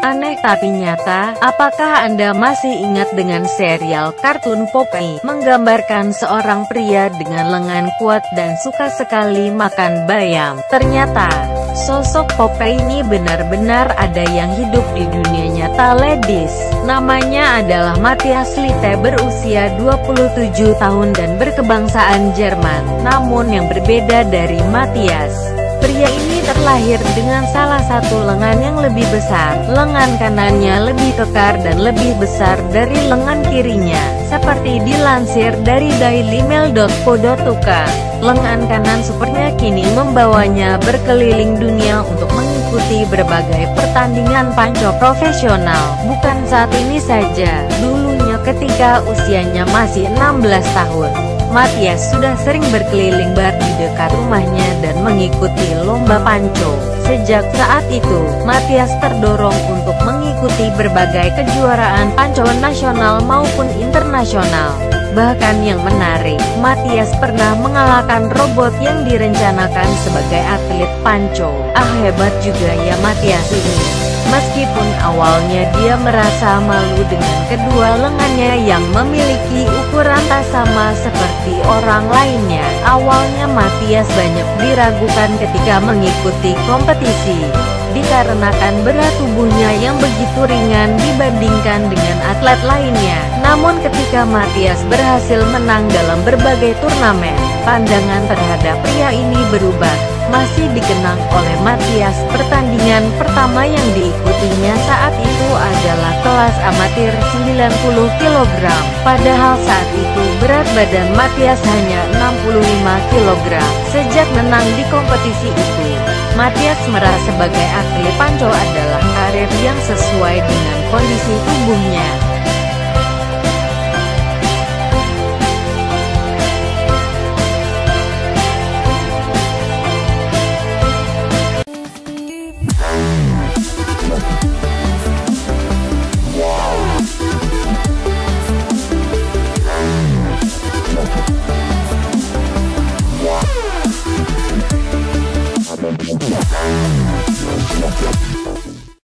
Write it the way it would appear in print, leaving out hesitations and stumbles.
Aneh tapi nyata, apakah Anda masih ingat dengan serial kartun Popeye, menggambarkan seorang pria dengan lengan kuat dan suka sekali makan bayam? Ternyata, sosok Popeye ini benar-benar ada yang hidup di dunia nyata, ladies. Namanya adalah Matthias Litte, berusia 27 tahun dan berkebangsaan Jerman. Namun yang berbeda dari Matthias, pria ini terlahir dengan salah satu lengan yang lebih besar. Lengan kanannya lebih kekar dan lebih besar dari lengan kirinya. Seperti dilansir dari dailymail.co.uk, lengan kanan supernya kini membawanya berkeliling dunia untuk mengikuti berbagai pertandingan panco profesional. Bukan saat ini saja, dulunya ketika usianya masih 16 tahun. Matthias sudah sering berkeliling bar di dekat rumahnya dan mengikuti lomba panco. Sejak saat itu, Matthias terdorong untuk mengikuti berbagai kejuaraan panco nasional maupun internasional. Bahkan yang menarik, Matthias pernah mengalahkan robot yang direncanakan sebagai atlet panco. Hebat juga ya Matthias ini. Meskipun awalnya dia merasa malu dengan kedua lengannya yang memiliki ukuran tak sama seperti orang lainnya. Awalnya Matthias banyak diragukan ketika mengikuti kompetisi, dikarenakan berat tubuhnya yang begitu ringan dibandingkan dengan atlet lainnya. Namun ketika Matthias berhasil menang dalam berbagai turnamen, pandangan terhadap pria ini berubah. Masih dikenang oleh Matthias, pertandingan pertama yang diikutinya saat itu adalah kelas amatir 90 kg. Padahal saat itu berat badan Matthias hanya 65 kg. Sejak menang di kompetisi itu, Matthias merasa sebagai atlet panco adalah karir yang sesuai dengan kondisi tubuhnya. Yeah.